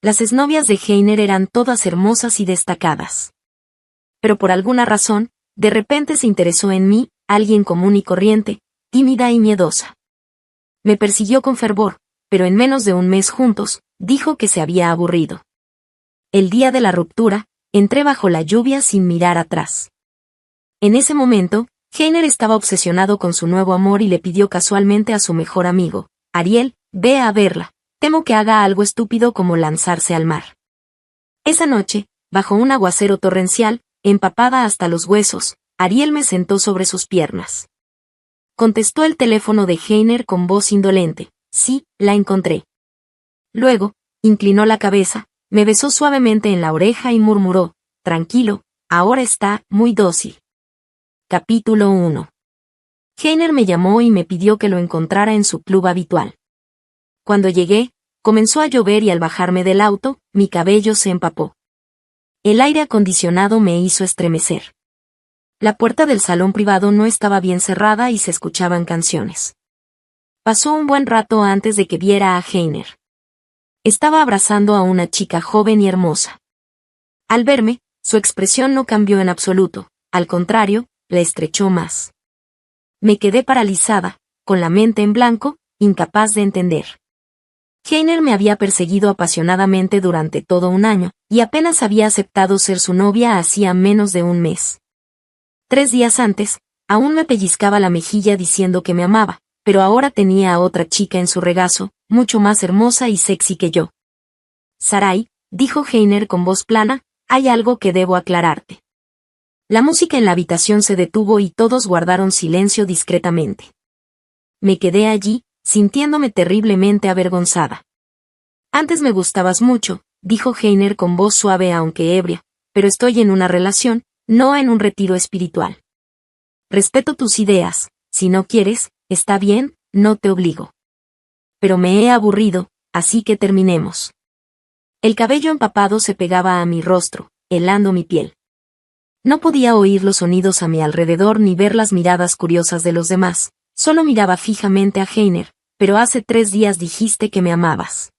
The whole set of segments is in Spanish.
Las exnovias de Heiner eran todas hermosas y destacadas. Pero por alguna razón, de repente se interesó en mí, alguien común y corriente, tímida y miedosa. Me persiguió con fervor, pero en menos de un mes juntos, dijo que se había aburrido. El día de la ruptura, entré bajo la lluvia sin mirar atrás. En ese momento, Heiner estaba obsesionado con su nuevo amor y le pidió casualmente a su mejor amigo, Ariel, ve a verla. Temo que haga algo estúpido como lanzarse al mar. Esa noche, bajo un aguacero torrencial, empapada hasta los huesos, Ariel me sentó sobre sus piernas. Contestó el teléfono de Heiner con voz indolente. Sí, la encontré. Luego, inclinó la cabeza, me besó suavemente en la oreja y murmuró, tranquilo, ahora está muy dócil. Capítulo 1. Heiner me llamó y me pidió que lo encontrara en su club habitual. Cuando llegué, comenzó a llover y al bajarme del auto, mi cabello se empapó. El aire acondicionado me hizo estremecer. La puerta del salón privado no estaba bien cerrada y se escuchaban canciones. Pasó un buen rato antes de que viera a Heiner. Estaba abrazando a una chica joven y hermosa. Al verme, su expresión no cambió en absoluto, al contrario, la estrechó más. Me quedé paralizada, con la mente en blanco, incapaz de entender. Heiner me había perseguido apasionadamente durante todo un año, y apenas había aceptado ser su novia hacía menos de un mes. 3 días antes, aún me pellizcaba la mejilla diciendo que me amaba, pero ahora tenía a otra chica en su regazo, mucho más hermosa y sexy que yo. Sarai, dijo Heiner con voz plana, hay algo que debo aclararte. La música en la habitación se detuvo y todos guardaron silencio discretamente. Me quedé allí, sintiéndome terriblemente avergonzada. Antes me gustabas mucho, dijo Heiner con voz suave aunque ebria, pero estoy en una relación, no en un retiro espiritual. Respeto tus ideas, si no quieres, está bien, no te obligo. Pero me he aburrido, así que terminemos. El cabello empapado se pegaba a mi rostro, helando mi piel. No podía oír los sonidos a mi alrededor ni ver las miradas curiosas de los demás. Solo miraba fijamente a Heiner, pero hace 3 días dijiste que me amabas.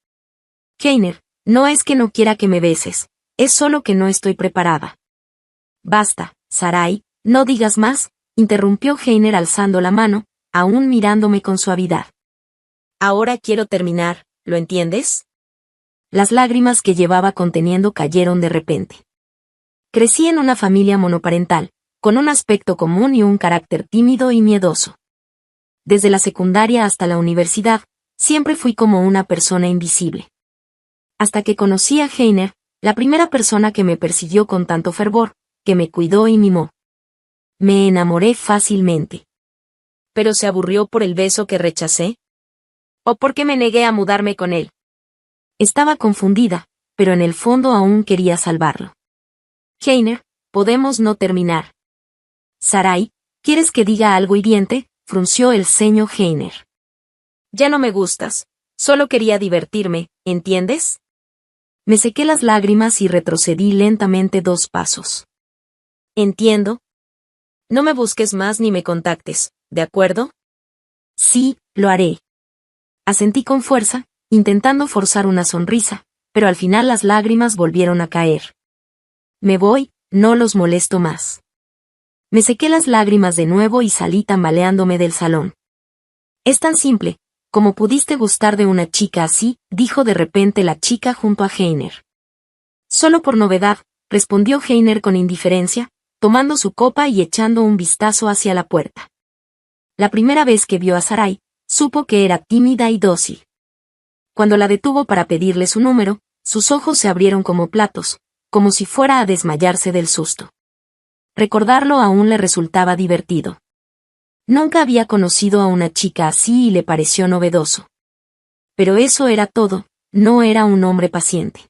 Heiner, no es que no quiera que me beses, es solo que no estoy preparada. Basta, Sarai, no digas más, interrumpió Heiner alzando la mano, aún mirándome con suavidad. Ahora quiero terminar, ¿lo entiendes? Las lágrimas que llevaba conteniendo cayeron de repente. Crecí en una familia monoparental, con un aspecto común y un carácter tímido y miedoso. Desde la secundaria hasta la universidad, siempre fui como una persona invisible. Hasta que conocí a Heiner, la primera persona que me persiguió con tanto fervor, que me cuidó y mimó. Me enamoré fácilmente. ¿Pero se aburrió por el beso que rechacé? ¿O porque me negué a mudarme con él? Estaba confundida, pero en el fondo aún quería salvarlo. Heiner, podemos no terminar. Sarai, ¿quieres que diga algo hiriente? Frunció el ceño Heiner. Ya no me gustas, solo quería divertirme, ¿entiendes? Me sequé las lágrimas y retrocedí lentamente 2 pasos. Entiendo. No me busques más ni me contactes, ¿de acuerdo? Sí, lo haré. Asentí con fuerza, intentando forzar una sonrisa, pero al final las lágrimas volvieron a caer. Me voy, no los molesto más. Me sequé las lágrimas de nuevo y salí tambaleándome del salón. Es tan simple, como pudiste gustar de una chica así, dijo de repente la chica junto a Heiner. Solo por novedad, respondió Heiner con indiferencia, tomando su copa y echando un vistazo hacia la puerta. La primera vez que vio a Sarai, supo que era tímida y dócil. Cuando la detuvo para pedirle su número, sus ojos se abrieron como platos, como si fuera a desmayarse del susto. Recordarlo aún le resultaba divertido. Nunca había conocido a una chica así y le pareció novedoso. Pero eso era todo, no era un hombre paciente.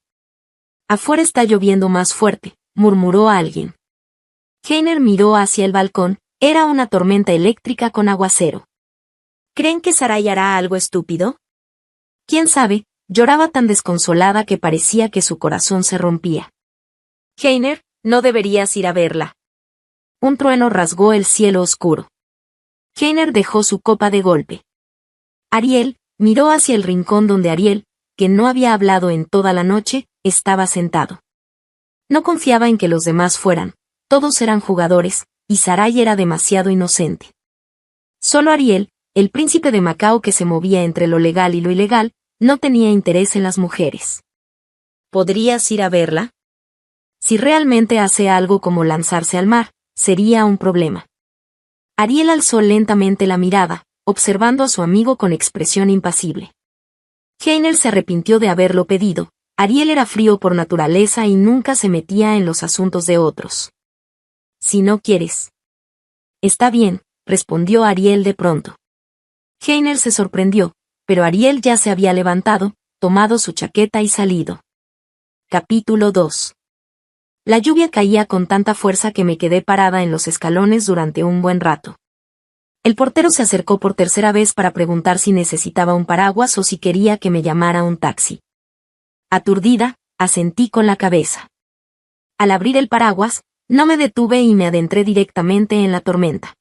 Afuera está lloviendo más fuerte, murmuró alguien. Heiner miró hacia el balcón, era una tormenta eléctrica con aguacero. ¿Creen que Sarai hará algo estúpido? ¿Quién sabe? Lloraba tan desconsolada que parecía que su corazón se rompía. Heiner, no deberías ir a verla. Un trueno rasgó el cielo oscuro. Heiner dejó su copa de golpe. Ariel, miró hacia el rincón donde Ariel, que no había hablado en toda la noche, estaba sentado. No confiaba en que los demás fueran, todos eran jugadores, y Sarai era demasiado inocente. Solo Ariel, el príncipe de Macao que se movía entre lo legal y lo ilegal, no tenía interés en las mujeres. ¿Podrías ir a verla? Si realmente hace algo como lanzarse al mar, sería un problema. Ariel alzó lentamente la mirada, observando a su amigo con expresión impasible. Heiner se arrepintió de haberlo pedido. Ariel era frío por naturaleza y nunca se metía en los asuntos de otros. Si no quieres. Está bien, respondió Ariel de pronto. Heiner se sorprendió, pero Ariel ya se había levantado, tomado su chaqueta y salido. Capítulo 2. La lluvia caía con tanta fuerza que me quedé parada en los escalones durante un buen rato. El portero se acercó por tercera vez para preguntar si necesitaba un paraguas o si quería que me llamara un taxi. Aturdida, asentí con la cabeza. Al abrir el paraguas, no me detuve y me adentré directamente en la tormenta.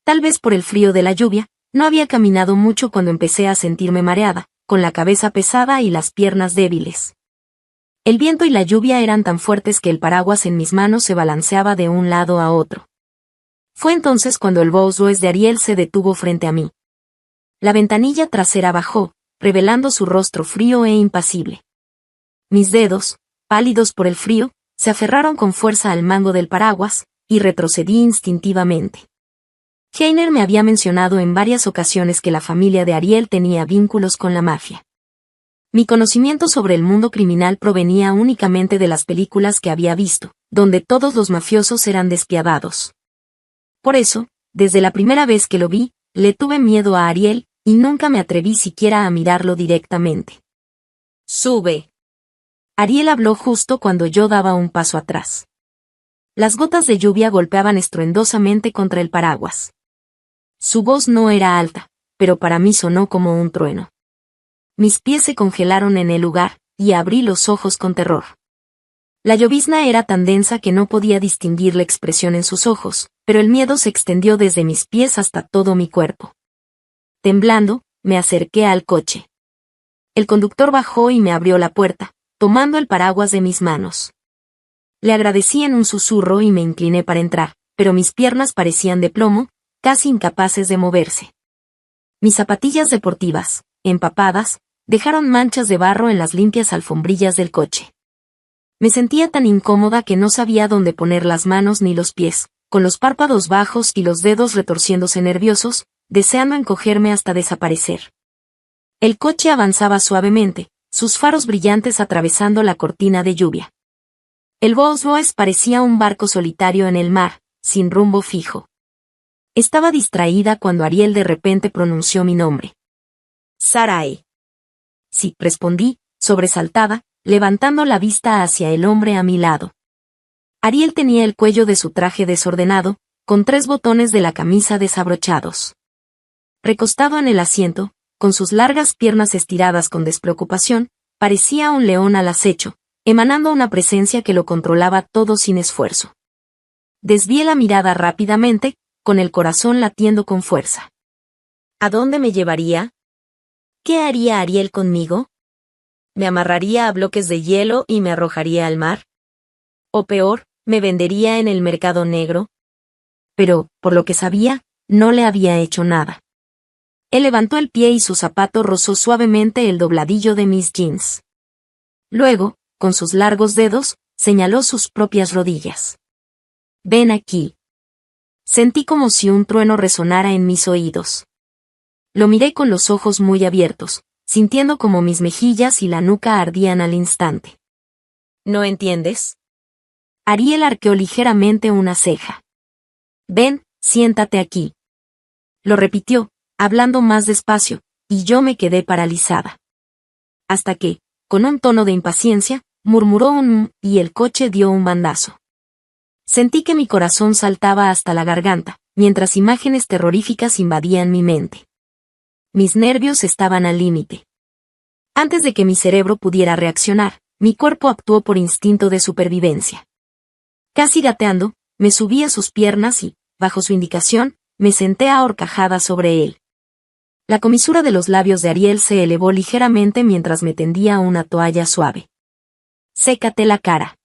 Tal vez por el frío de la lluvia, no había caminado mucho cuando empecé a sentirme mareada, con la cabeza pesada y las piernas débiles. El viento y la lluvia eran tan fuertes que el paraguas en mis manos se balanceaba de un lado a otro. Fue entonces cuando el Rolls-Royce de Ariel se detuvo frente a mí. La ventanilla trasera bajó, revelando su rostro frío e impasible. Mis dedos, pálidos por el frío, se aferraron con fuerza al mango del paraguas, y retrocedí instintivamente. Heiner me había mencionado en varias ocasiones que la familia de Ariel tenía vínculos con la mafia. Mi conocimiento sobre el mundo criminal provenía únicamente de las películas que había visto, donde todos los mafiosos eran despiadados. Por eso, desde la primera vez que lo vi, le tuve miedo a Ariel, y nunca me atreví siquiera a mirarlo directamente. «Sube». Ariel habló justo cuando yo daba un paso atrás. Las gotas de lluvia golpeaban estruendosamente contra el paraguas. Su voz no era alta, pero para mí sonó como un trueno. Mis pies se congelaron en el lugar, y abrí los ojos con terror. La llovizna era tan densa que no podía distinguir la expresión en sus ojos, pero el miedo se extendió desde mis pies hasta todo mi cuerpo. Temblando, me acerqué al coche. El conductor bajó y me abrió la puerta, tomando el paraguas de mis manos. Le agradecí en un susurro y me incliné para entrar, pero mis piernas parecían de plomo, casi incapaces de moverse. Mis zapatillas deportivas, empapadas, dejaron manchas de barro en las limpias alfombrillas del coche. Me sentía tan incómoda que no sabía dónde poner las manos ni los pies, con los párpados bajos y los dedos retorciéndose nerviosos, deseando encogerme hasta desaparecer. El coche avanzaba suavemente, sus faros brillantes atravesando la cortina de lluvia. El Rolls-Royce parecía un barco solitario en el mar, sin rumbo fijo. Estaba distraída cuando Ariel de repente pronunció mi nombre. «Sarai». Sí, respondí, sobresaltada, levantando la vista hacia el hombre a mi lado. Ariel tenía el cuello de su traje desordenado, con 3 botones de la camisa desabrochados. Recostado en el asiento, con sus largas piernas estiradas con despreocupación, parecía un león al acecho, emanando una presencia que lo controlaba todo sin esfuerzo. Desvié la mirada rápidamente, con el corazón latiendo con fuerza. ¿A dónde me llevaría? ¿Qué haría Ariel conmigo? ¿Me amarraría a bloques de hielo y me arrojaría al mar? O peor, ¿me vendería en el mercado negro? Pero, por lo que sabía, no le había hecho nada. Él levantó el pie y su zapato rozó suavemente el dobladillo de mis jeans. Luego, con sus largos dedos, señaló sus propias rodillas. «Ven aquí». Sentí como si un trueno resonara en mis oídos. Lo miré con los ojos muy abiertos, sintiendo como mis mejillas y la nuca ardían al instante. ¿No entiendes? Ariel arqueó ligeramente una ceja. «Ven, siéntate aquí». Lo repitió, hablando más despacio, y yo me quedé paralizada. Hasta que, con un tono de impaciencia, murmuró un y el coche dio un bandazo. Sentí que mi corazón saltaba hasta la garganta, mientras imágenes terroríficas invadían mi mente. Mis nervios estaban al límite. Antes de que mi cerebro pudiera reaccionar, mi cuerpo actuó por instinto de supervivencia. Casi gateando, me subí a sus piernas y, bajo su indicación, me senté a horcajadas sobre él. La comisura de los labios de Ariel se elevó ligeramente mientras me tendía una toalla suave. Sécate la cara.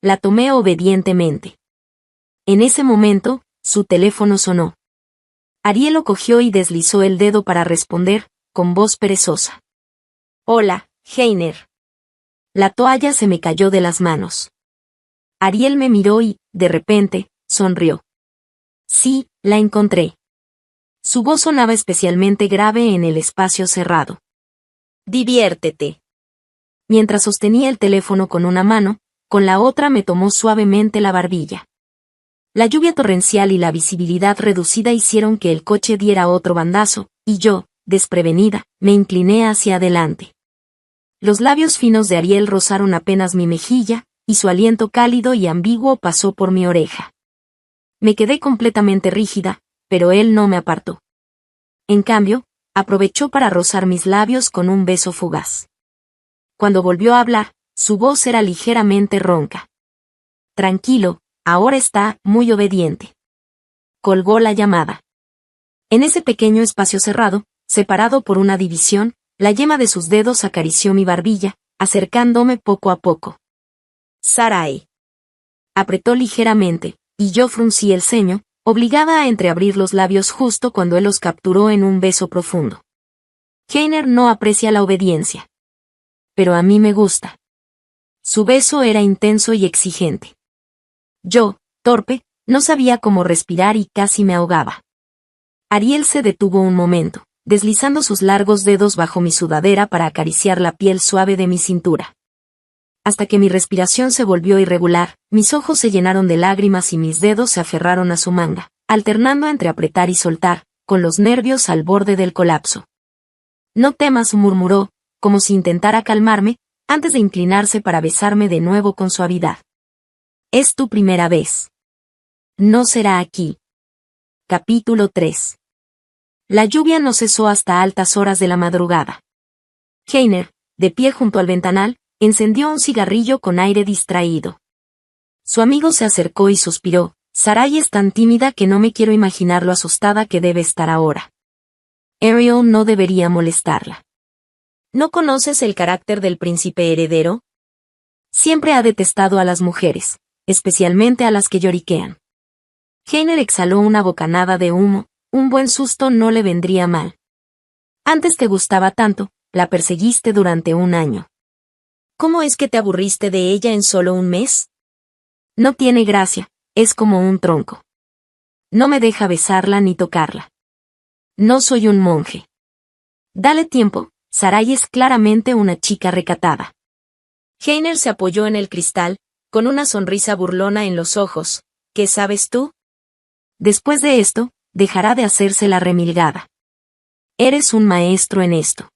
La tomé obedientemente. En ese momento, su teléfono sonó. Ariel lo cogió y deslizó el dedo para responder, con voz perezosa. Hola, Heiner. La toalla se me cayó de las manos. Ariel me miró y, de repente, sonrió. Sí, la encontré. Su voz sonaba especialmente grave en el espacio cerrado. Diviértete. Mientras sostenía el teléfono con una mano, con la otra me tomó suavemente la barbilla. La lluvia torrencial y la visibilidad reducida hicieron que el coche diera otro bandazo, y yo, desprevenida, me incliné hacia adelante. Los labios finos de Ariel rozaron apenas mi mejilla, y su aliento cálido y ambiguo pasó por mi oreja. Me quedé completamente rígida, pero él no me apartó. En cambio, aprovechó para rozar mis labios con un beso fugaz. Cuando volvió a hablar, su voz era ligeramente ronca. Tranquilo, ahora está muy obediente. Colgó la llamada. En ese pequeño espacio cerrado, separado por una división, la yema de sus dedos acarició mi barbilla, acercándome poco a poco. Sarai. Apretó ligeramente, y yo fruncí el ceño, obligada a entreabrir los labios justo cuando él los capturó en un beso profundo. Heiner no aprecia la obediencia. Pero a mí me gusta. Su beso era intenso y exigente. Yo, torpe, no sabía cómo respirar y casi me ahogaba. Ariel se detuvo un momento, deslizando sus largos dedos bajo mi sudadera para acariciar la piel suave de mi cintura. Hasta que mi respiración se volvió irregular, mis ojos se llenaron de lágrimas y mis dedos se aferraron a su manga, alternando entre apretar y soltar, con los nervios al borde del colapso. No temas, murmuró, como si intentara calmarme, antes de inclinarse para besarme de nuevo con suavidad. Es tu primera vez. No será aquí. Capítulo 3. La lluvia no cesó hasta altas horas de la madrugada. Heiner, de pie junto al ventanal, encendió un cigarrillo con aire distraído. Su amigo se acercó y suspiró. Sarai es tan tímida que no me quiero imaginar lo asustada que debe estar ahora. Ariel no debería molestarla. ¿No conoces el carácter del príncipe heredero? Siempre ha detestado a las mujeres, especialmente a las que lloriquean. Heiner exhaló una bocanada de humo, un buen susto no le vendría mal. Antes te gustaba tanto, la perseguiste durante un año. ¿Cómo es que te aburriste de ella en solo un mes? No tiene gracia, es como un tronco. No me deja besarla ni tocarla. No soy un monje. Dale tiempo, Sarai es claramente una chica recatada. Heiner se apoyó en el cristal, con una sonrisa burlona en los ojos. ¿Qué sabes tú? Después de esto, dejará de hacerse la remilgada. Eres un maestro en esto.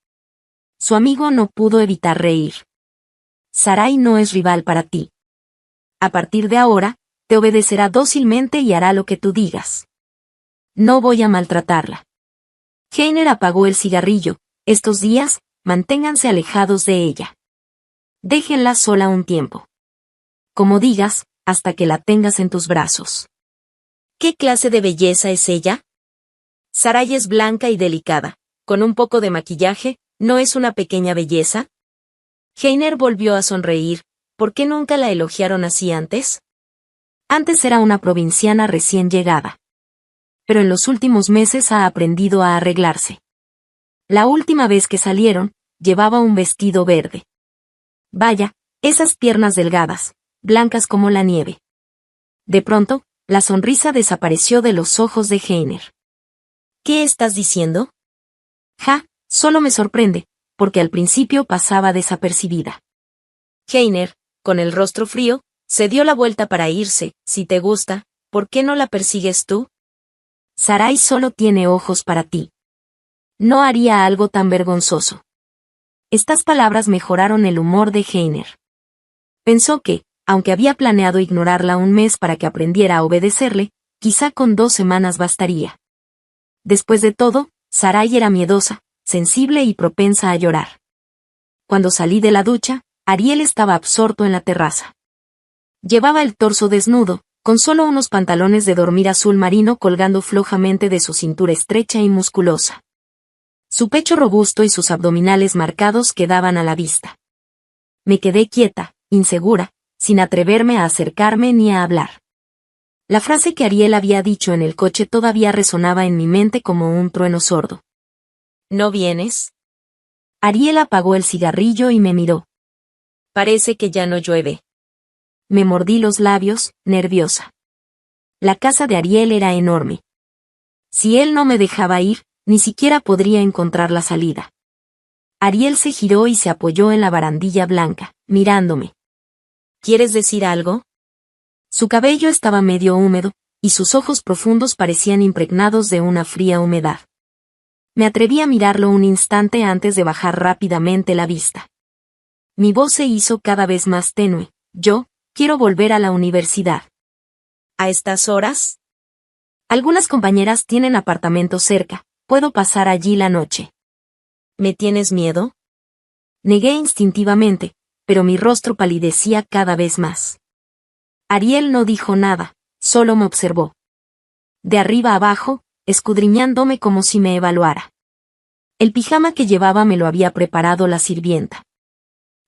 Su amigo no pudo evitar reír. Sarai no es rival para ti. A partir de ahora, te obedecerá dócilmente y hará lo que tú digas. No voy a maltratarla. Heiner apagó el cigarrillo. Estos días, manténganse alejados de ella. Déjenla sola un tiempo. Como digas, hasta que la tengas en tus brazos. ¿Qué clase de belleza es ella? Sarai es blanca y delicada. Con un poco de maquillaje, ¿no es una pequeña belleza? Heiner volvió a sonreír. ¿Por qué nunca la elogiaron así antes? Antes era una provinciana recién llegada. Pero en los últimos meses ha aprendido a arreglarse. La última vez que salieron, llevaba un vestido verde. Vaya, esas piernas delgadas, blancas como la nieve. De pronto, la sonrisa desapareció de los ojos de Heiner. ¿Qué estás diciendo? Ja, solo me sorprende, porque al principio pasaba desapercibida. Heiner, con el rostro frío, se dio la vuelta para irse. Si te gusta, ¿por qué no la persigues tú? Sarai solo tiene ojos para ti. No haría algo tan vergonzoso. Estas palabras mejoraron el humor de Heiner. Pensó que, aunque había planeado ignorarla un mes para que aprendiera a obedecerle, quizá con 2 semanas bastaría. Después de todo, Sarai era miedosa, sensible y propensa a llorar. Cuando salí de la ducha, Ariel estaba absorto en la terraza. Llevaba el torso desnudo, con solo unos pantalones de dormir azul marino colgando flojamente de su cintura estrecha y musculosa. Su pecho robusto y sus abdominales marcados quedaban a la vista. Me quedé quieta, insegura, sin atreverme a acercarme ni a hablar. La frase que Ariel había dicho en el coche todavía resonaba en mi mente como un trueno sordo. ¿No vienes? Ariel apagó el cigarrillo y me miró. Parece que ya no llueve. Me mordí los labios, nerviosa. La casa de Ariel era enorme. Si él no me dejaba ir, ni siquiera podría encontrar la salida. Ariel se giró y se apoyó en la barandilla blanca, mirándome. ¿Quieres decir algo? Su cabello estaba medio húmedo, y sus ojos profundos parecían impregnados de una fría humedad. Me atreví a mirarlo un instante antes de bajar rápidamente la vista. Mi voz se hizo cada vez más tenue. Yo, quiero volver a la universidad. ¿A estas horas? Algunas compañeras tienen apartamentos cerca, puedo pasar allí la noche. ¿Me tienes miedo? Negué instintivamente, pero mi rostro palidecía cada vez más. Ariel no dijo nada, solo me observó. De arriba abajo, escudriñándome como si me evaluara. El pijama que llevaba me lo había preparado la sirvienta.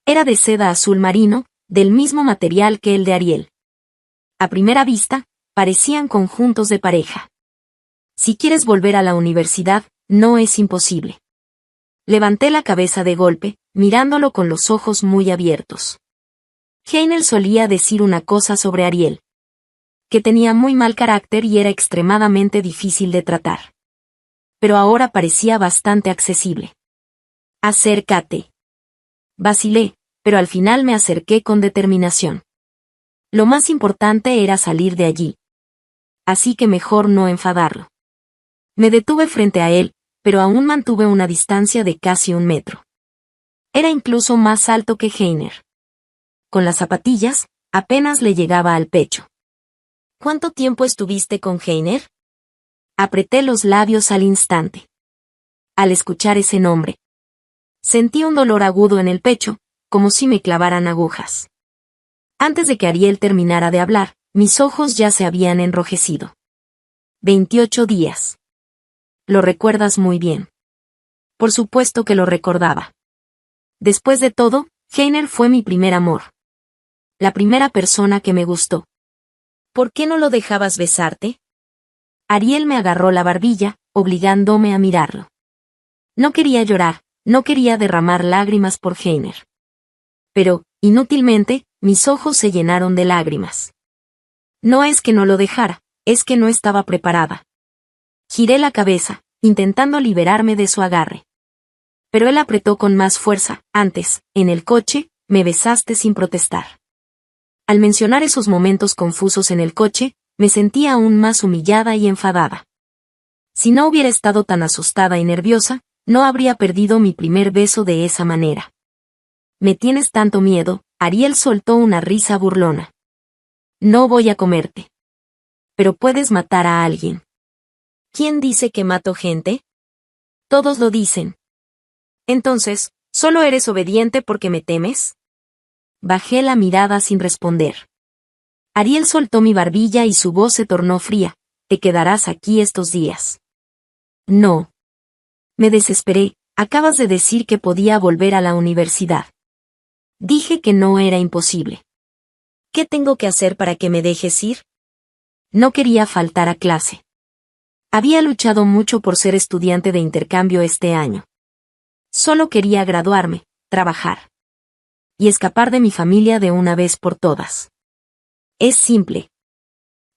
Era de seda azul marino, del mismo material que el de Ariel. A primera vista, parecían conjuntos de pareja. Si quieres volver a la universidad, no es imposible. Levanté la cabeza de golpe, mirándolo con los ojos muy abiertos. Heiner solía decir una cosa sobre Ariel. Que tenía muy mal carácter y era extremadamente difícil de tratar. Pero ahora parecía bastante accesible. Acércate. Vacilé, pero al final me acerqué con determinación. Lo más importante era salir de allí. Así que mejor no enfadarlo. Me detuve frente a él, pero aún mantuve una distancia de casi 1 metro. Era incluso más alto que Heiner. Con las zapatillas, apenas le llegaba al pecho. ¿Cuánto tiempo estuviste con Heiner? Apreté los labios al instante. Al escuchar ese nombre, sentí un dolor agudo en el pecho, como si me clavaran agujas. Antes de que Ariel terminara de hablar, mis ojos ya se habían enrojecido. 28 días. Lo recuerdas muy bien. Por supuesto que lo recordaba. Después de todo, Heiner fue mi primer amor. La primera persona que me gustó. ¿Por qué no lo dejabas besarte? Ariel me agarró la barbilla, obligándome a mirarlo. No quería llorar, no quería derramar lágrimas por Heiner. Pero, inútilmente, mis ojos se llenaron de lágrimas. No es que no lo dejara, es que no estaba preparada. Giré la cabeza, intentando liberarme de su agarre. Pero él apretó con más fuerza. Antes, en el coche, me besaste sin protestar. Al mencionar esos momentos confusos en el coche, me sentía aún más humillada y enfadada. Si no hubiera estado tan asustada y nerviosa, no habría perdido mi primer beso de esa manera. ¿Me tienes tanto miedo? Ariel soltó una risa burlona. No voy a comerte. Pero puedes matar a alguien. ¿Quién dice que mato gente? Todos lo dicen. Entonces, ¿solo eres obediente porque me temes? Bajé la mirada sin responder. Ariel soltó mi barbilla y su voz se tornó fría. Te quedarás aquí estos días. No. Me desesperé, acabas de decir que podía volver a la universidad. Dije que no era imposible. ¿Qué tengo que hacer para que me dejes ir? No quería faltar a clase. Había luchado mucho por ser estudiante de intercambio este año. Solo quería graduarme, trabajar. Y escapar de mi familia de una vez por todas. Es simple.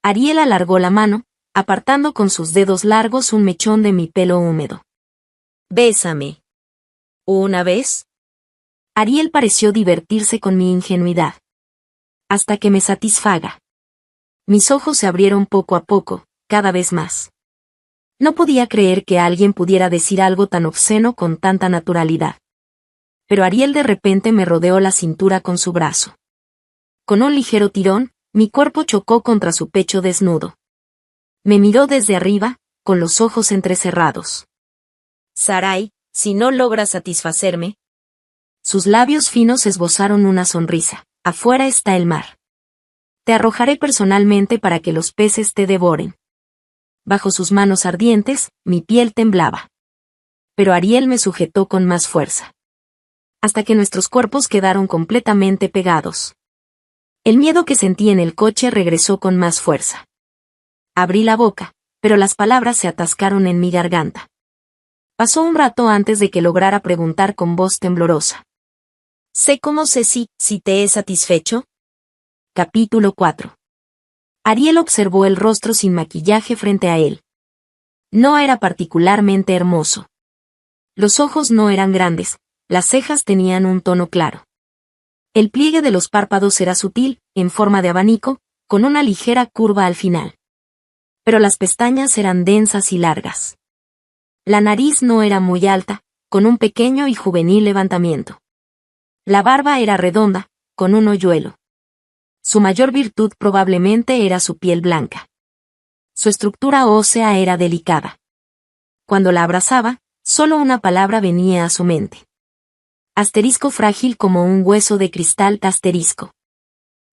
Ariel alargó la mano, apartando con sus dedos largos un mechón de mi pelo húmedo. Bésame. ¿Una vez? Ariel pareció divertirse con mi ingenuidad. Hasta que me satisfaga. Mis ojos se abrieron poco a poco, cada vez más. No podía creer que alguien pudiera decir algo tan obsceno con tanta naturalidad. Pero Ariel de repente me rodeó la cintura con su brazo. Con un ligero tirón, mi cuerpo chocó contra su pecho desnudo. Me miró desde arriba, con los ojos entrecerrados. Sarai, si no logras satisfacerme. Sus labios finos esbozaron una sonrisa. Afuera está el mar. Te arrojaré personalmente para que los peces te devoren. Bajo sus manos ardientes, mi piel temblaba. Pero Ariel me sujetó con más fuerza. Hasta que nuestros cuerpos quedaron completamente pegados. El miedo que sentí en el coche regresó con más fuerza. Abrí la boca, pero las palabras se atascaron en mi garganta. Pasó un rato antes de que lograra preguntar con voz temblorosa. ¿Sé cómo sé si te he satisfecho? Capítulo 4. Ariel observó el rostro sin maquillaje frente a él. No era particularmente hermoso. Los ojos no eran grandes, las cejas tenían un tono claro. El pliegue de los párpados era sutil, en forma de abanico, con una ligera curva al final. Pero las pestañas eran densas y largas. La nariz no era muy alta, con un pequeño y juvenil levantamiento. La barba era redonda, con un hoyuelo. Su mayor virtud probablemente era su piel blanca. Su estructura ósea era delicada. Cuando la abrazaba, solo una palabra venía a su mente. Asterisco frágil como un hueso de cristal asterisco.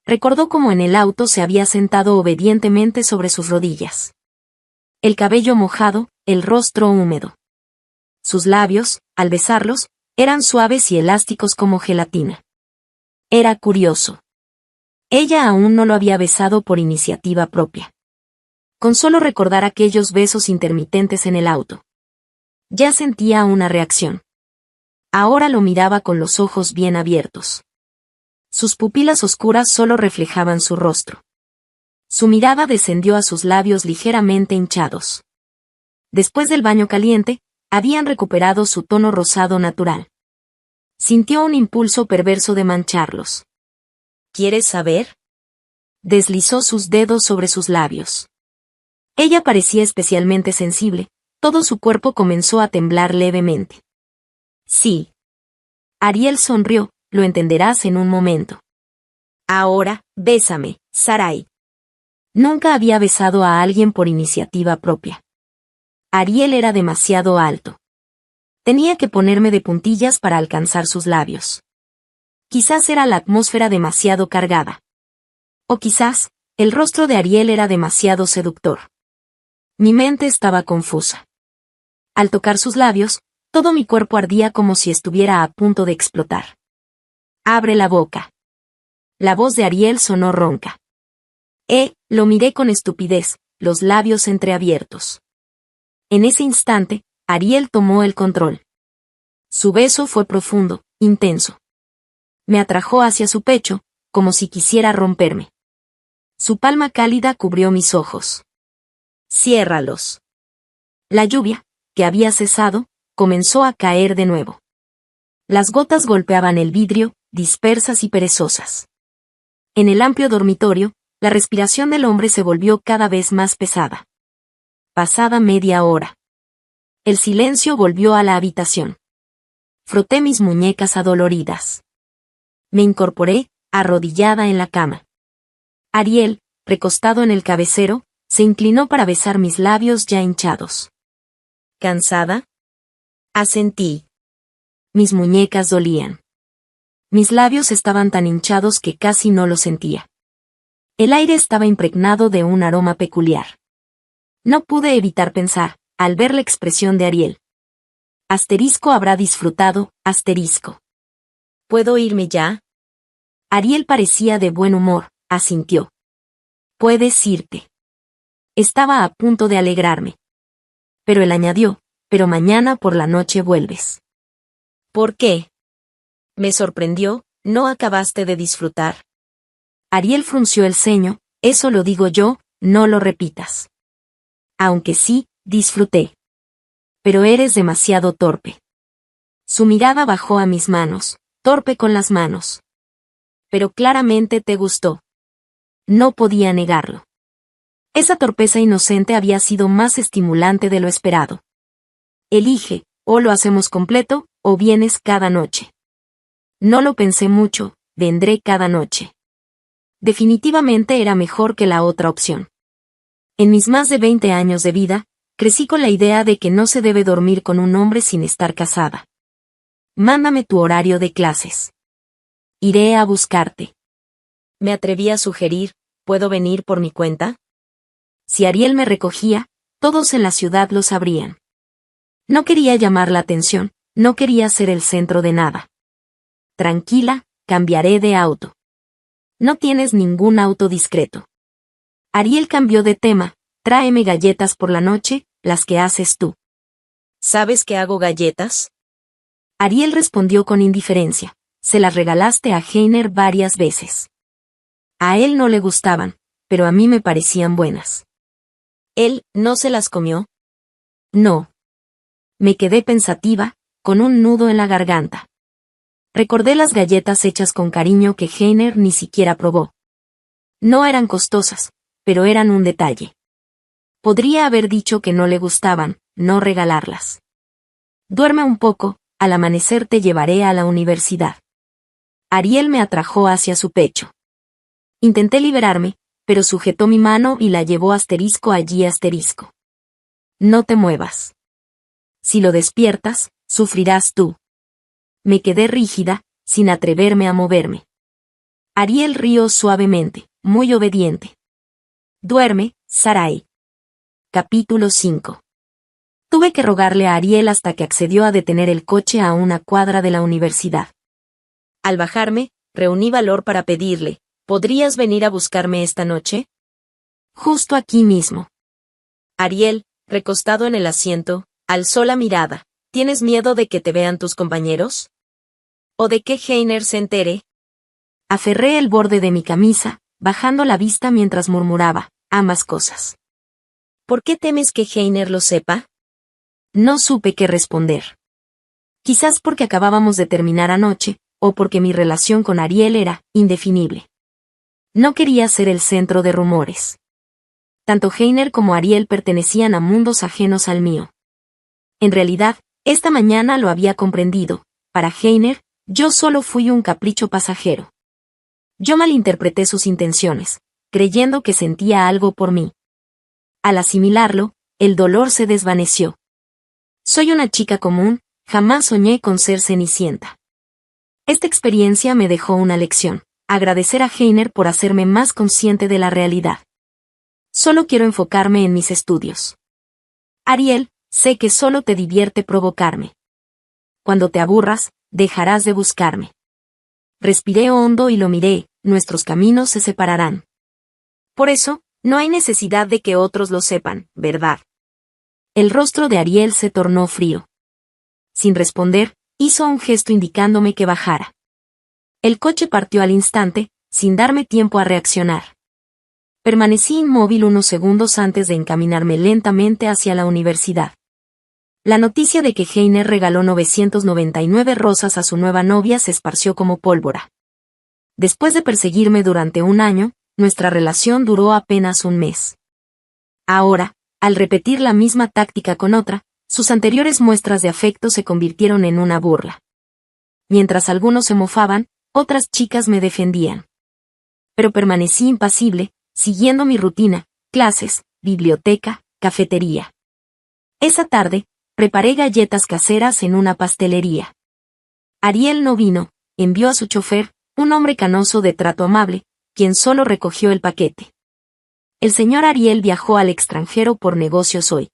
Recordó cómo en el auto se había sentado obedientemente sobre sus rodillas. El cabello mojado, el rostro húmedo. Sus labios, al besarlos, eran suaves y elásticos como gelatina. Era curioso. Ella aún no lo había besado por iniciativa propia. Con solo recordar aquellos besos intermitentes en el auto. Ya sentía una reacción. Ahora lo miraba con los ojos bien abiertos. Sus pupilas oscuras solo reflejaban su rostro. Su mirada descendió a sus labios ligeramente hinchados. Después del baño caliente, habían recuperado su tono rosado natural. Sintió un impulso perverso de mancharlos. ¿Quieres saber? Deslizó sus dedos sobre sus labios. Ella parecía especialmente sensible, todo su cuerpo comenzó a temblar levemente. Sí. Ariel sonrió, lo entenderás en un momento. Ahora, bésame, Sarai. Nunca había besado a alguien por iniciativa propia. Ariel era demasiado alto. Tenía que ponerme de puntillas para alcanzar sus labios. Quizás era la atmósfera demasiado cargada. O quizás, el rostro de Ariel era demasiado seductor. Mi mente estaba confusa. Al tocar sus labios, todo mi cuerpo ardía como si estuviera a punto de explotar. Abre la boca. La voz de Ariel sonó ronca. Lo miré con estupidez, los labios entreabiertos. En ese instante, Ariel tomó el control. Su beso fue profundo, intenso. Me atrajo hacia su pecho, como si quisiera romperme. Su palma cálida cubrió mis ojos. Ciérralos. La lluvia, que había cesado, comenzó a caer de nuevo. Las gotas golpeaban el vidrio, dispersas y perezosas. En el amplio dormitorio, la respiración del hombre se volvió cada vez más pesada. Pasada media hora. El silencio volvió a la habitación. Froté mis muñecas adoloridas. Me incorporé, arrodillada en la cama. Ariel, recostado en el cabecero, se inclinó para besar mis labios ya hinchados. ¿Cansada? Asentí. Mis muñecas dolían. Mis labios estaban tan hinchados que casi no los sentía. El aire estaba impregnado de un aroma peculiar. No pude evitar pensar, al ver la expresión de Ariel. Asterisco habrá disfrutado, asterisco. ¿Puedo irme ya? Ariel parecía de buen humor, asintió. Puedes irte. Estaba a punto de alegrarme. Pero él añadió, pero mañana por la noche vuelves. ¿Por qué? Me sorprendió, ¿no acabaste de disfrutar? Ariel frunció el ceño, eso lo digo yo, no lo repitas. Aunque sí, disfruté. Pero eres demasiado torpe. Su mirada bajó a mis manos, torpe con las manos. Pero claramente te gustó. No podía negarlo. Esa torpeza inocente había sido más estimulante de lo esperado. Elige, o lo hacemos completo, o vienes cada noche. No lo pensé mucho, vendré cada noche. Definitivamente era mejor que la otra opción. En mis más de 20 años de vida, crecí con la idea de que no se debe dormir con un hombre sin estar casada. Mándame tu horario de clases. Iré a buscarte. Me atreví a sugerir, ¿puedo venir por mi cuenta? Si Ariel me recogía, todos en la ciudad lo sabrían. No quería llamar la atención, no quería ser el centro de nada. Tranquila, cambiaré de auto. No tienes ningún auto discreto. Ariel cambió de tema, tráeme galletas por la noche, las que haces tú. ¿Sabes que hago galletas? Ariel respondió con indiferencia, se las regalaste a Heiner varias veces. A él no le gustaban, pero a mí me parecían buenas. ¿Él no se las comió? No. Me quedé pensativa, con un nudo en la garganta. Recordé las galletas hechas con cariño que Heiner ni siquiera probó. No eran costosas, pero eran un detalle. Podría haber dicho que no le gustaban, no regalarlas. Duerme un poco, al amanecer te llevaré a la universidad. Ariel me atrajo hacia su pecho. Intenté liberarme, pero sujetó mi mano y la llevó allí. No te muevas. Si lo despiertas, sufrirás tú. Me quedé rígida, sin atreverme a moverme. Ariel rió suavemente, muy obediente. Duerme, Sarai. Capítulo 5. Tuve que rogarle a Ariel hasta que accedió a detener el coche a una cuadra de la universidad. Al bajarme, reuní valor para pedirle, ¿podrías venir a buscarme esta noche? Justo aquí mismo. Ariel, recostado en el asiento, alzó la mirada. ¿Tienes miedo de que te vean tus compañeros? ¿O de que Heiner se entere? Aferré el borde de mi camisa, bajando la vista mientras murmuraba, ambas cosas. ¿Por qué temes que Heiner lo sepa? No supe qué responder. Quizás porque acabábamos de terminar anoche, o porque mi relación con Ariel era indefinible. No quería ser el centro de rumores. Tanto Heiner como Ariel pertenecían a mundos ajenos al mío. En realidad, esta mañana lo había comprendido. Para Heiner, yo solo fui un capricho pasajero. Yo malinterpreté sus intenciones, creyendo que sentía algo por mí. Al asimilarlo, el dolor se desvaneció. Soy una chica común, jamás soñé con ser Cenicienta. Esta experiencia me dejó una lección, agradecer a Heiner por hacerme más consciente de la realidad. Solo quiero enfocarme en mis estudios. Ariel, sé que solo te divierte provocarme. Cuando te aburras, dejarás de buscarme. Respiré hondo y lo miré, nuestros caminos se separarán. Por eso, no hay necesidad de que otros lo sepan, ¿verdad? El rostro de Ariel se tornó frío. Sin responder, hizo un gesto indicándome que bajara. El coche partió al instante, sin darme tiempo a reaccionar. Permanecí inmóvil unos segundos antes de encaminarme lentamente hacia la universidad. La noticia de que Heiner regaló 999 rosas a su nueva novia se esparció como pólvora. Después de perseguirme durante un año, nuestra relación duró apenas un mes. Ahora, al repetir la misma táctica con otra, sus anteriores muestras de afecto se convirtieron en una burla. Mientras algunos se mofaban, otras chicas me defendían. Pero permanecí impasible, siguiendo mi rutina, clases, biblioteca, cafetería. Esa tarde, preparé galletas caseras en una pastelería. Ariel no vino, envió a su chofer, un hombre canoso de trato amable, quien solo recogió el paquete. El señor Ariel viajó al extranjero por negocios hoy.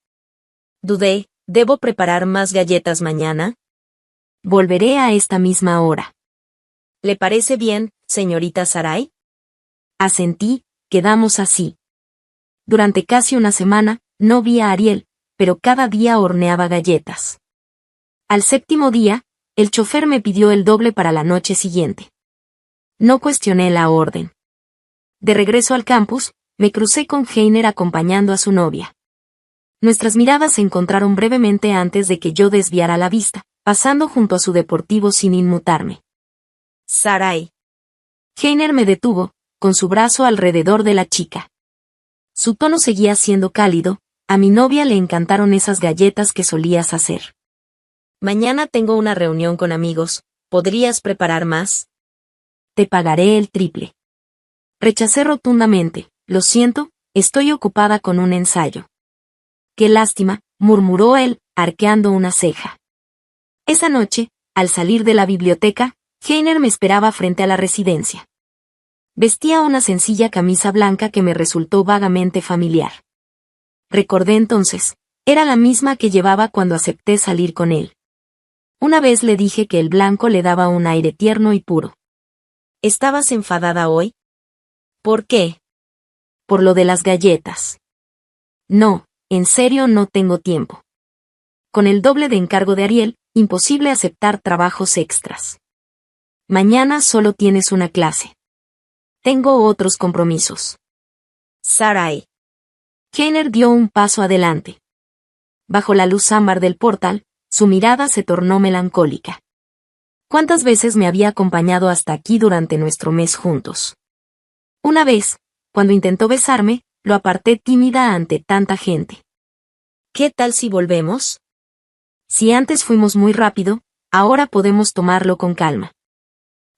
Dudé, ¿debo preparar más galletas mañana? Volveré a esta misma hora. ¿Le parece bien, señorita Sarai? Asentí, quedamos así. Durante casi una semana, no vi a Ariel, pero cada día horneaba galletas. Al séptimo día, el chofer me pidió el doble para la noche siguiente. No cuestioné la orden. De regreso al campus, me crucé con Heiner acompañando a su novia. Nuestras miradas se encontraron brevemente antes de que yo desviara la vista, pasando junto a su deportivo sin inmutarme. Sarai. Heiner me detuvo, con su brazo alrededor de la chica. Su tono seguía siendo cálido, a mi novia le encantaron esas galletas que solías hacer. Mañana tengo una reunión con amigos, ¿podrías preparar más? Te pagaré el triple. Rechacé rotundamente, lo siento, estoy ocupada con un ensayo. Qué lástima, murmuró él, arqueando una ceja. Esa noche, al salir de la biblioteca, Heiner me esperaba frente a la residencia. Vestía una sencilla camisa blanca que me resultó vagamente familiar. Recordé entonces, Era la misma que llevaba cuando acepté salir con él. Una vez le dije que el blanco le daba un aire tierno y puro. ¿Estabas enfadada hoy? ¿Por qué? Por lo de las galletas. No, en serio no tengo tiempo. Con el doble de encargo de Ariel, imposible aceptar trabajos extras. Mañana solo tienes una clase. Tengo otros compromisos. Sarai. Heiner dio un paso adelante. Bajo la luz ámbar del portal, su mirada se tornó melancólica. ¿Cuántas veces me había acompañado hasta aquí durante nuestro mes juntos? Una vez, cuando intentó besarme, lo aparté tímida ante tanta gente. ¿Qué tal si volvemos? Si antes fuimos muy rápido, ahora podemos tomarlo con calma.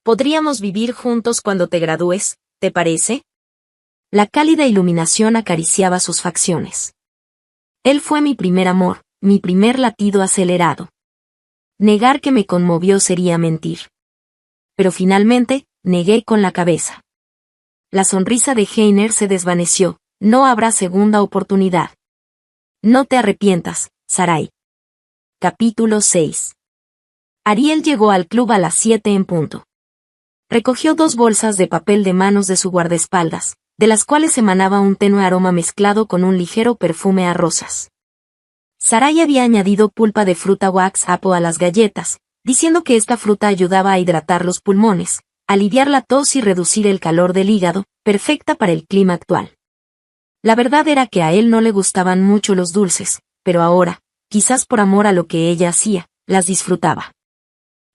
Podríamos vivir juntos cuando te gradúes, ¿te parece? La cálida iluminación acariciaba sus facciones. Él fue mi primer amor, mi primer latido acelerado. Negar que me conmovió sería mentir. Pero finalmente, negué con la cabeza. La sonrisa de Heiner se desvaneció, no habrá segunda oportunidad. No te arrepientas, Sarai. Capítulo 6. Ariel llegó al club a las 7 en punto. Recogió 2 bolsas de papel de manos de su guardaespaldas, de las cuales emanaba un tenue aroma mezclado con un ligero perfume a rosas. Sarai había añadido pulpa de fruta wax apple a las galletas, diciendo que esta fruta ayudaba a hidratar los pulmones, aliviar la tos y reducir el calor del hígado, perfecta para el clima actual. La verdad era que a él no le gustaban mucho los dulces, pero ahora, quizás por amor a lo que ella hacía, las disfrutaba.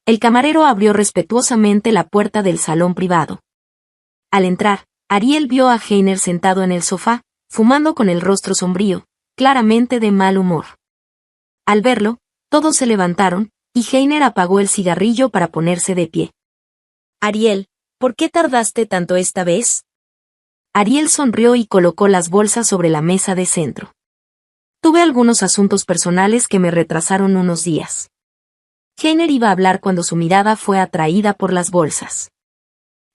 El camarero abrió respetuosamente la puerta del salón privado. Al entrar, Ariel vio a Heiner sentado en el sofá, fumando con el rostro sombrío, claramente de mal humor. Al verlo, todos se levantaron, y Heiner apagó el cigarrillo para ponerse de pie. Ariel, ¿por qué tardaste tanto esta vez? Ariel sonrió y colocó las bolsas sobre la mesa de centro. Tuve algunos asuntos personales que me retrasaron unos días. Heiner iba a hablar cuando su mirada fue atraída por las bolsas.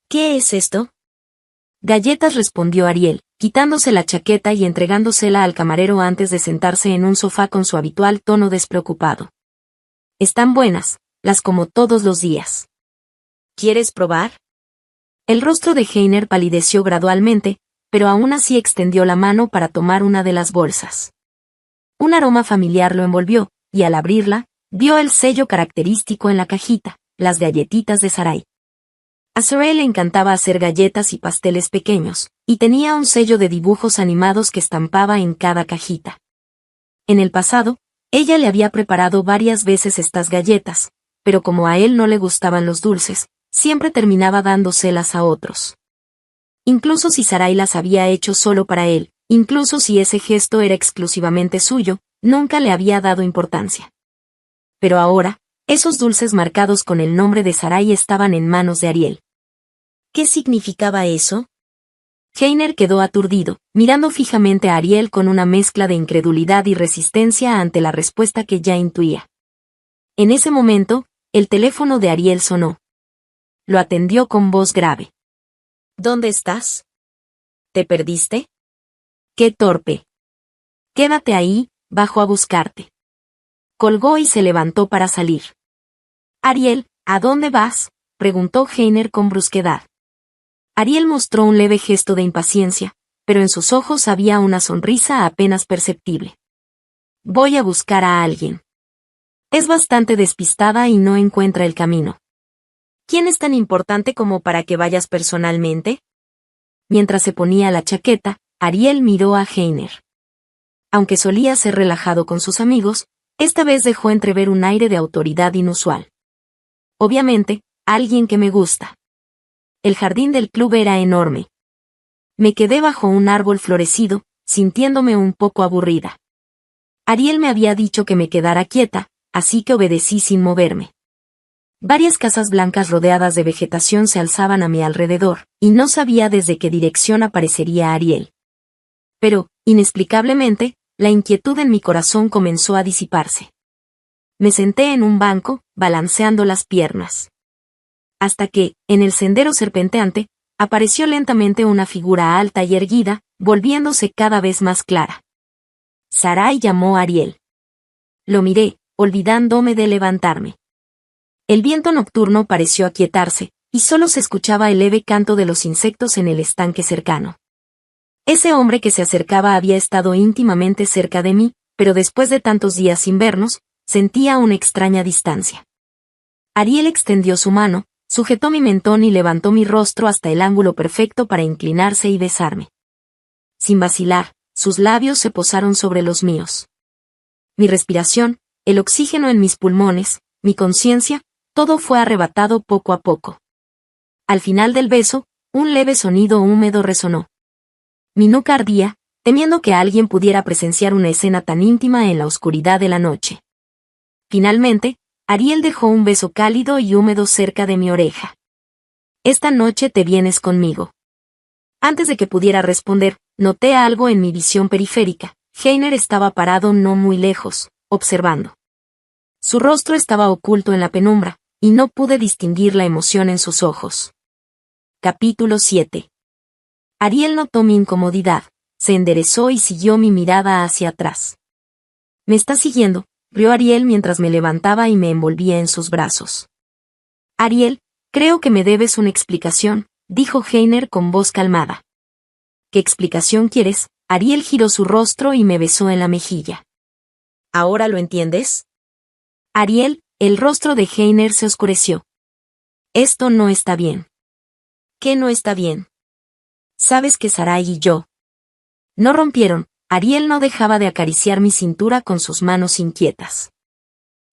¿Qué es esto? Galletas, respondió Ariel, quitándose la chaqueta y entregándosela al camarero antes de sentarse en un sofá con su habitual tono despreocupado. Están buenas, las como todos los días. ¿Quieres probar? El rostro de Heiner palideció gradualmente, pero aún así extendió la mano para tomar una de las bolsas. Un aroma familiar lo envolvió, y al abrirla, vio el sello característico en la cajita, las galletitas de Sarai. A Sarai le encantaba hacer galletas y pasteles pequeños, y tenía un sello de dibujos animados que estampaba en cada cajita. En el pasado, ella le había preparado varias veces estas galletas, pero como a él no le gustaban los dulces, siempre terminaba dándoselas a otros. Incluso si Sarai las había hecho solo para él, incluso si ese gesto era exclusivamente suyo, nunca le había dado importancia. Pero ahora, esos dulces marcados con el nombre de Sarai estaban en manos de Ariel. ¿Qué significaba eso? Heiner quedó aturdido, mirando fijamente a Ariel con una mezcla de incredulidad y resistencia ante la respuesta que ya intuía. En ese momento, el teléfono de Ariel sonó. Lo atendió con voz grave. ¿Dónde estás? ¿Te perdiste? ¡Qué torpe! Quédate ahí, bajo a buscarte. Colgó y se levantó para salir. Ariel, ¿a dónde vas?, preguntó Heiner con brusquedad. Ariel mostró un leve gesto de impaciencia, pero en sus ojos había una sonrisa apenas perceptible. Voy a buscar a alguien. Es bastante despistada y no encuentra el camino. ¿Quién es tan importante como para que vayas personalmente? Mientras se ponía la chaqueta, Ariel miró a Heiner. Aunque solía ser relajado con sus amigos, esta vez dejó entrever un aire de autoridad inusual. Obviamente, alguien que me gusta. El jardín del club era enorme. Me quedé bajo un árbol florecido, sintiéndome un poco aburrida. Ariel me había dicho que me quedara quieta, así que obedecí sin moverme. Varias casas blancas rodeadas de vegetación se alzaban a mi alrededor, y no sabía desde qué dirección aparecería Ariel. Pero, inexplicablemente, la inquietud en mi corazón comenzó a disiparse. Me senté en un banco, balanceando las piernas. Hasta que, en el sendero serpenteante, apareció lentamente una figura alta y erguida, volviéndose cada vez más clara. Sarai llamó a Ariel. Lo miré, olvidándome de levantarme. El viento nocturno pareció aquietarse, y solo se escuchaba el leve canto de los insectos en el estanque cercano. Ese hombre que se acercaba había estado íntimamente cerca de mí, pero después de tantos días sin vernos, sentía una extraña distancia. Ariel extendió su mano, sujetó mi mentón y levantó mi rostro hasta el ángulo perfecto para inclinarse y besarme. Sin vacilar, sus labios se posaron sobre los míos. Mi respiración, el oxígeno en mis pulmones, mi conciencia, todo fue arrebatado poco a poco. Al final del beso, un leve sonido húmedo resonó. Mi nuca ardía, temiendo que alguien pudiera presenciar una escena tan íntima en la oscuridad de la noche. Finalmente, Ariel dejó un beso cálido y húmedo cerca de mi oreja. Esta noche te vienes conmigo. Antes de que pudiera responder, noté algo en mi visión periférica. Heiner estaba parado no muy lejos, observando. Su rostro estaba oculto en la penumbra, y no pude distinguir la emoción en sus ojos. Capítulo 7. Ariel notó mi incomodidad, se enderezó y siguió mi mirada hacia atrás. «¿Me estás siguiendo?», rió Ariel mientras me levantaba y me envolvía en sus brazos. «Ariel, creo que me debes una explicación», dijo Heiner con voz calmada. «¿Qué explicación quieres?». Ariel giró su rostro y me besó en la mejilla. «¿Ahora lo entiendes?». Ariel, el rostro de Heiner se oscureció. «Esto no está bien». «¿Qué no está bien?». «Sabes que Sarai y yo no rompieron». Ariel no dejaba de acariciar mi cintura con sus manos inquietas.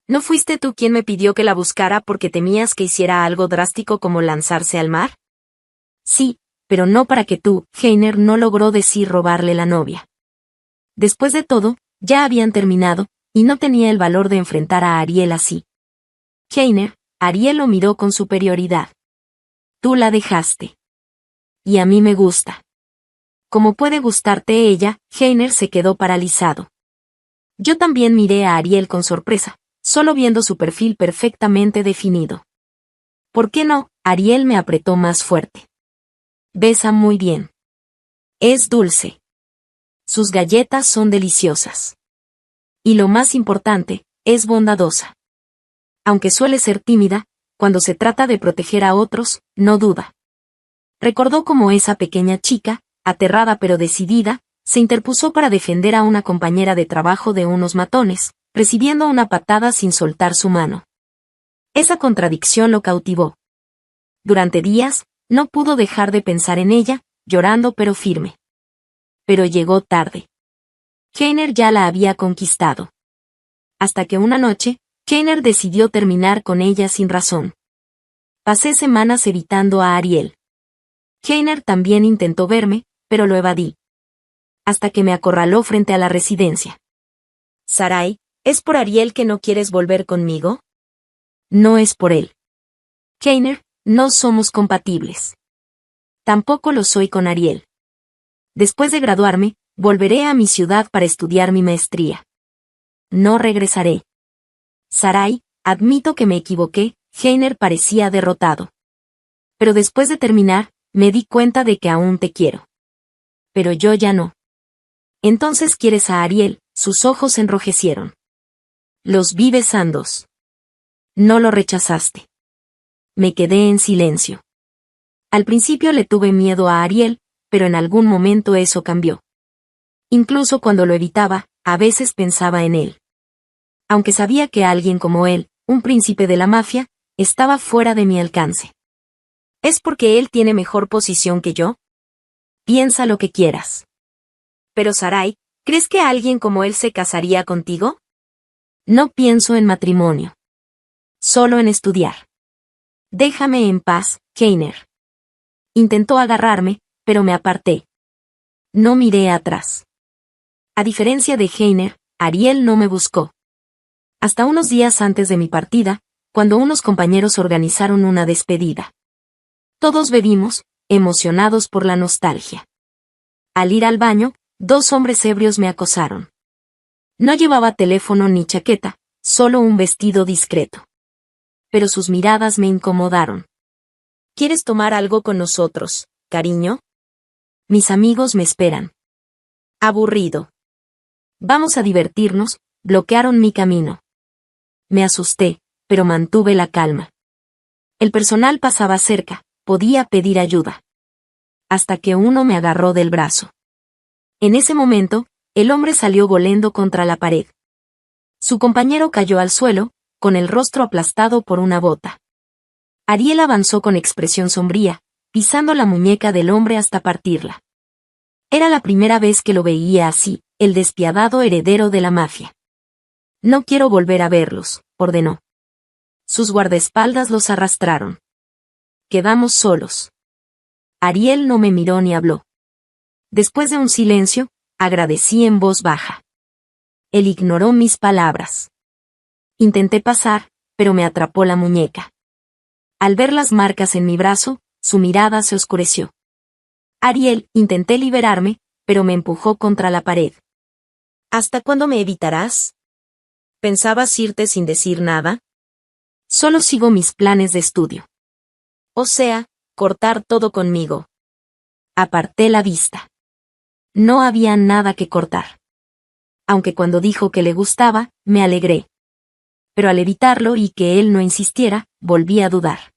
«¿No fuiste tú quien me pidió que la buscara porque temías que hiciera algo drástico como lanzarse al mar?». «Sí, pero no para que tú». Heiner no logró decir robarle la novia. Después de todo, ya habían terminado, y no tenía el valor de enfrentar a Ariel así. «Heiner», Ariel lo miró con superioridad. «Tú la dejaste. Y a mí me gusta». «¿Cómo puede gustarte ella?». Heiner se quedó paralizado. Yo también miré a Ariel con sorpresa, solo viendo su perfil perfectamente definido. «¿Por qué no?». Ariel me apretó más fuerte. «Besa muy bien. Es dulce. Sus galletas son deliciosas. Y lo más importante, es bondadosa. Aunque suele ser tímida, cuando se trata de proteger a otros, no duda». Recordó cómo esa pequeña chica, aterrada pero decidida, se interpuso para defender a una compañera de trabajo de unos matones, recibiendo una patada sin soltar su mano. Esa contradicción lo cautivó. Durante días, no pudo dejar de pensar en ella, llorando pero firme. Pero llegó tarde. Heiner ya la había conquistado. Hasta que una noche, Heiner decidió terminar con ella sin razón. Pasé semanas evitando a Ariel. Heiner también intentó verme, pero lo evadí. Hasta que me acorraló frente a la residencia. «Sarai, ¿es por Ariel que no quieres volver conmigo?». «No es por él. Heiner, no somos compatibles. Tampoco lo soy con Ariel. Después de graduarme, volveré a mi ciudad para estudiar mi maestría. No regresaré». «Sarai, admito que me equivoqué». Heiner parecía derrotado. «Pero después de terminar, me di cuenta de que aún te quiero. Pero yo ya no». «Entonces quieres a Ariel». Sus ojos se enrojecieron. «Los vi besándos». «No lo rechazaste». Me quedé en silencio. Al principio le tuve miedo a Ariel, pero en algún momento eso cambió. Incluso cuando lo evitaba, a veces pensaba en él. Aunque sabía que alguien como él, un príncipe de la mafia, estaba fuera de mi alcance. ¿Es porque él tiene mejor posición que yo? Piensa lo que quieras. Pero Sarai, ¿crees que alguien como él se casaría contigo? No pienso en matrimonio. Solo en estudiar. Déjame en paz, Heiner. Intentó agarrarme, pero me aparté. No miré atrás. A diferencia de Heiner, Ariel no me buscó. Hasta unos días antes de mi partida, cuando unos compañeros organizaron una despedida. Todos bebimos, emocionados por la nostalgia. Al ir al baño, 2 hombres ebrios me acosaron. No llevaba teléfono ni chaqueta, solo un vestido discreto. Pero sus miradas me incomodaron. ¿Quieres tomar algo con nosotros, cariño? Mis amigos me esperan. Aburrido. Vamos a divertirnos, bloquearon mi camino. Me asusté, pero mantuve la calma. El personal pasaba cerca, podía pedir ayuda. Hasta que uno me agarró del brazo. En ese momento, el hombre salió volando contra la pared. Su compañero cayó al suelo, con el rostro aplastado por una bota. Ariel avanzó con expresión sombría, pisando la muñeca del hombre hasta partirla. Era la primera vez que lo veía así, el despiadado heredero de la mafia. No quiero volver a verlos, ordenó. Sus guardaespaldas los arrastraron. Quedamos solos. Ariel no me miró ni habló. Después de un silencio, agradecí en voz baja. Él ignoró mis palabras. Intenté pasar, pero me atrapó la muñeca. Al ver las marcas en mi brazo, su mirada se oscureció. Ariel, intenté liberarme, pero me empujó contra la pared. ¿Hasta cuándo me evitarás? ¿Pensabas irte sin decir nada? Solo sigo mis planes de estudio. O sea, cortar todo conmigo. Aparté la vista. No había nada que cortar. Aunque cuando dijo que le gustaba, me alegré. Pero al evitarlo y que él no insistiera, volví a dudar.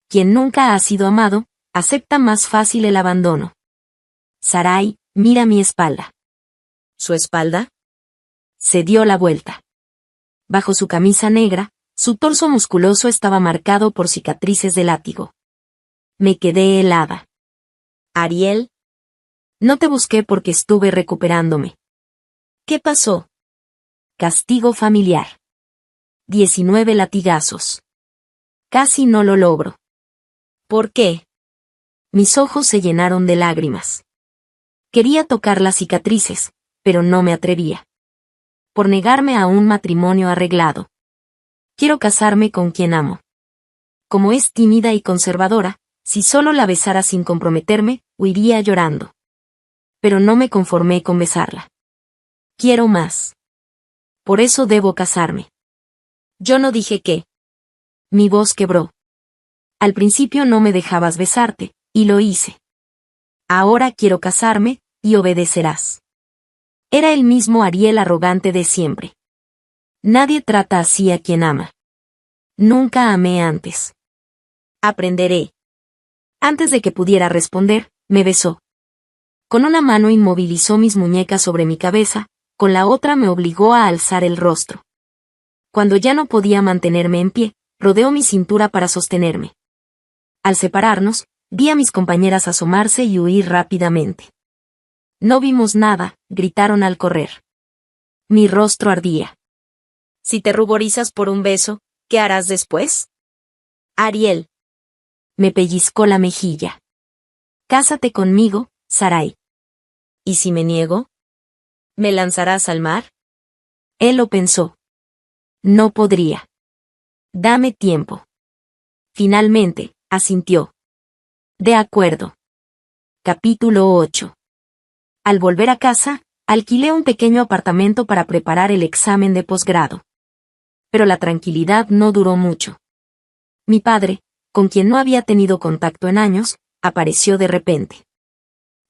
Quien nunca ha sido amado, acepta más fácil el abandono. Sarai, mira mi espalda. ¿Su espalda? Se dio la vuelta. Bajo su camisa negra, su torso musculoso estaba marcado por cicatrices de látigo. Me quedé helada. Ariel. No te busqué porque estuve recuperándome. ¿Qué pasó? Castigo familiar. 19 latigazos. Casi no lo logro. ¿Por qué? Mis ojos se llenaron de lágrimas. Quería tocar las cicatrices, pero no me atrevía. Por negarme a un matrimonio arreglado. Quiero casarme con quien amo. Como es tímida y conservadora, si solo la besara sin comprometerme, huiría llorando. Pero no me conformé con besarla. Quiero más. Por eso debo casarme. Yo no dije qué. Mi voz quebró. Al principio no me dejabas besarte, y lo hice. Ahora quiero casarme, y obedecerás. Era el mismo Ariel arrogante de siempre. Nadie trata así a quien ama. Nunca amé antes. Aprenderé. Antes de que pudiera responder, me besó. Con una mano inmovilizó mis muñecas sobre mi cabeza, con la otra me obligó a alzar el rostro. Cuando ya no podía mantenerme en pie, rodeó mi cintura para sostenerme. Al separarnos, vi a mis compañeras asomarse y huir rápidamente. No vimos nada, gritaron al correr. Mi rostro ardía. Si te ruborizas por un beso, ¿qué harás después? Ariel. Me pellizcó la mejilla. Cásate conmigo, Sarai. ¿Y si me niego? ¿Me lanzarás al mar? Él lo pensó. No podría. Dame tiempo. Finalmente, asintió. De acuerdo. Capítulo 8. Al volver a casa, alquilé un pequeño apartamento para preparar el examen de posgrado. Pero la tranquilidad no duró mucho. Mi padre, con quien no había tenido contacto en años, apareció de repente.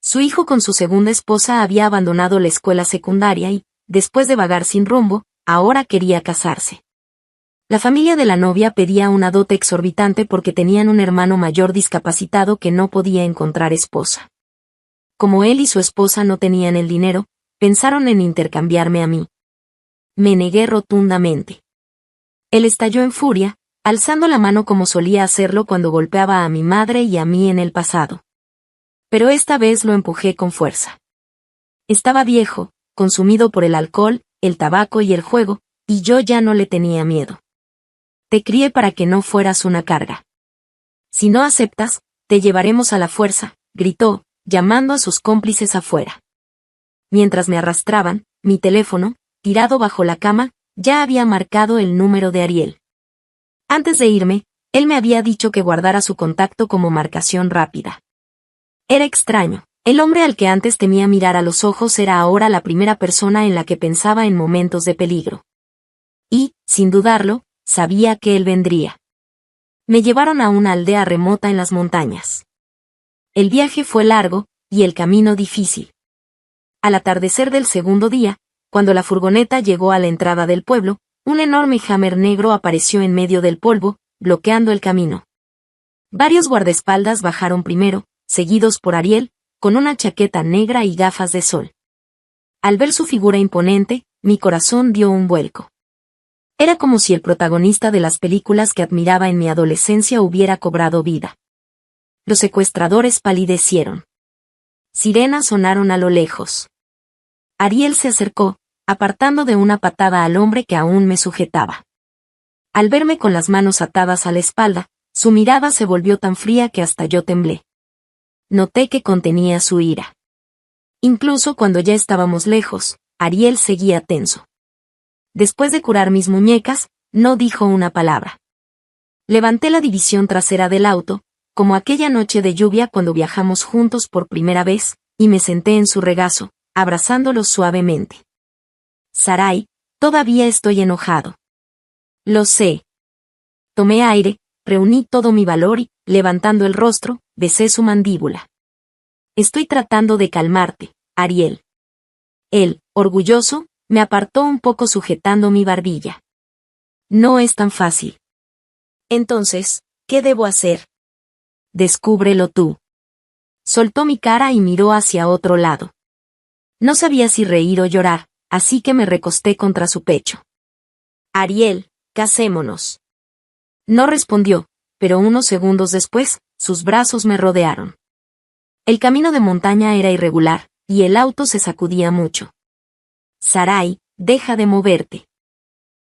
Su hijo con su segunda esposa había abandonado la escuela secundaria y, después de vagar sin rumbo, ahora quería casarse. La familia de la novia pedía una dote exorbitante porque tenían un hermano mayor discapacitado que no podía encontrar esposa. Como él y su esposa no tenían el dinero, pensaron en intercambiarme a mí. Me negué rotundamente. Él estalló en furia, alzando la mano como solía hacerlo cuando golpeaba a mi madre y a mí en el pasado. Pero esta vez lo empujé con fuerza. Estaba viejo, consumido por el alcohol, el tabaco y el juego, y yo ya no le tenía miedo. Te crié para que no fueras una carga. Si no aceptas, te llevaremos a la fuerza, gritó, llamando a sus cómplices afuera. Mientras me arrastraban, mi teléfono, tirado bajo la cama, ya había marcado el número de Ariel. Antes de irme, él me había dicho que guardara su contacto como marcación rápida. Era extraño, el hombre al que antes temía mirar a los ojos era ahora la primera persona en la que pensaba en momentos de peligro. Y, sin dudarlo, sabía que él vendría. Me llevaron a una aldea remota en las montañas. El viaje fue largo, y el camino difícil. Al atardecer del segundo día, Cuando la furgoneta llegó a la entrada del pueblo, un enorme Hammer negro apareció en medio del polvo, bloqueando el camino. Varios guardaespaldas bajaron primero, seguidos por Ariel, con una chaqueta negra y gafas de sol. Al ver su figura imponente, mi corazón dio un vuelco. Era como si el protagonista de las películas que admiraba en mi adolescencia hubiera cobrado vida. Los secuestradores palidecieron. Sirenas sonaron a lo lejos. Ariel se acercó, apartando de una patada al hombre que aún me sujetaba. Al verme con las manos atadas a la espalda, su mirada se volvió tan fría que hasta yo temblé. Noté que contenía su ira. Incluso cuando ya estábamos lejos, Ariel seguía tenso. Después de curar mis muñecas, no dijo una palabra. Levanté la división trasera del auto, como aquella noche de lluvia cuando viajamos juntos por primera vez, y me senté en su regazo, abrazándolo suavemente. Sarai, todavía estoy enojado. Lo sé. Tomé aire, reuní todo mi valor y, levantando el rostro, besé su mandíbula. Estoy tratando de calmarte, Ariel. Él, orgulloso, me apartó un poco sujetando mi barbilla. No es tan fácil. Entonces, ¿qué debo hacer? Descúbrelo tú. Soltó mi cara y miró hacia otro lado. No sabía si reír o llorar, así que me recosté contra su pecho. Ariel, casémonos. No respondió, pero unos segundos después, sus brazos me rodearon. El camino de montaña era irregular, y el auto se sacudía mucho. Sarai, deja de moverte.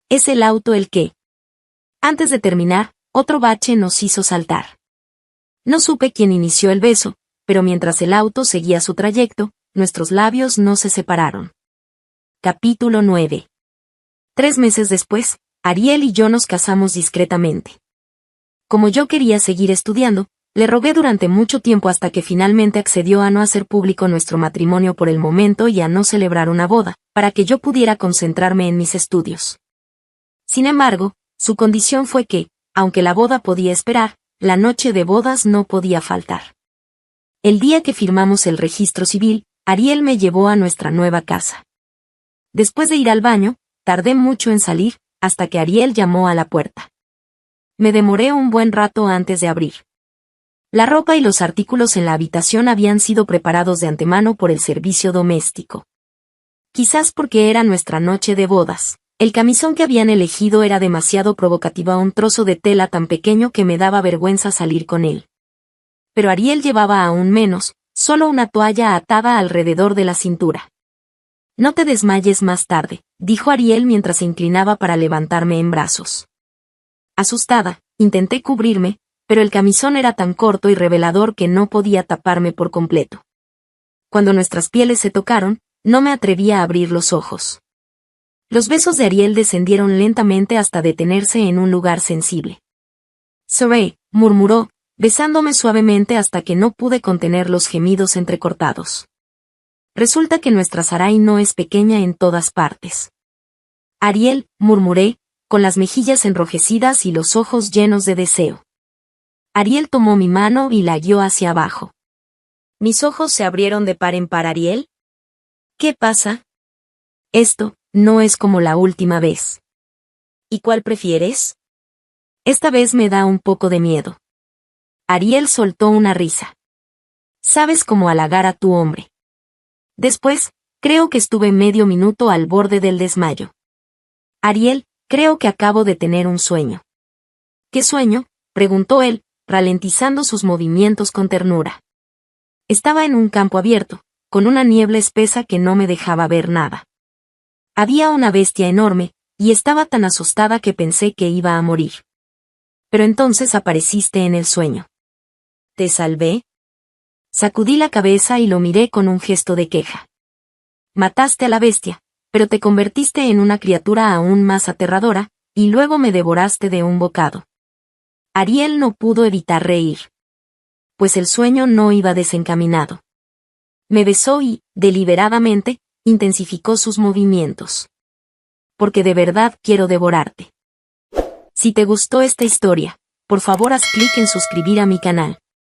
¿Es el auto el qué? Antes de terminar, otro bache nos hizo saltar. No supe quién inició el beso, pero mientras el auto seguía su trayecto, nuestros labios no se separaron. Capítulo 9. 3 meses después, Ariel y yo nos casamos discretamente. Como yo quería seguir estudiando, le rogué durante mucho tiempo hasta que finalmente accedió a no hacer público nuestro matrimonio por el momento y a no celebrar una boda, para que yo pudiera concentrarme en mis estudios. Sin embargo, su condición fue que, aunque la boda podía esperar, la noche de bodas no podía faltar. El día que firmamos el registro civil, Ariel me llevó a nuestra nueva casa. Después de ir al baño, tardé mucho en salir, hasta que Ariel llamó a la puerta. Me demoré un buen rato antes de abrir. La ropa y los artículos en la habitación habían sido preparados de antemano por el servicio doméstico. Quizás porque era nuestra noche de bodas, el camisón que habían elegido era demasiado provocativo, a un trozo de tela tan pequeño que me daba vergüenza salir con él. Pero Ariel llevaba aún menos, solo una toalla atada alrededor de la cintura. No te desmayes más tarde, dijo Ariel mientras se inclinaba para levantarme en brazos. Asustada, intenté cubrirme, pero el camisón era tan corto y revelador que no podía taparme por completo. Cuando nuestras pieles se tocaron, no me atrevía a abrir los ojos. Los besos de Ariel descendieron lentamente hasta detenerse en un lugar sensible. Sarai, murmuró, besándome suavemente hasta que no pude contener los gemidos entrecortados. Resulta que nuestra Sarai no es pequeña en todas partes. Ariel, murmuré, con las mejillas enrojecidas y los ojos llenos de deseo. Ariel tomó mi mano y la guió hacia abajo. Mis ojos se abrieron de par en par. Ariel. ¿Qué pasa? Esto no es como la última vez. ¿Y cuál prefieres? Esta vez me da un poco de miedo. Ariel soltó una risa. Sabes cómo halagar a tu hombre. Después, creo que estuve medio minuto al borde del desmayo. Ariel, creo que acabo de tener un sueño. ¿Qué sueño?, preguntó él, ralentizando sus movimientos con ternura. Estaba en un campo abierto, con una niebla espesa que no me dejaba ver nada. Había una bestia enorme, y estaba tan asustada que pensé que iba a morir. Pero entonces apareciste en el sueño. ¿Te salvé? Sacudí la cabeza y lo miré con un gesto de queja. Mataste a la bestia, pero te convertiste en una criatura aún más aterradora, y luego me devoraste de un bocado. Ariel no pudo evitar reír. Pues el sueño no iba desencaminado. Me besó y, deliberadamente, intensificó sus movimientos. Porque de verdad quiero devorarte. Si te gustó esta historia, por favor haz clic en suscribir a mi canal.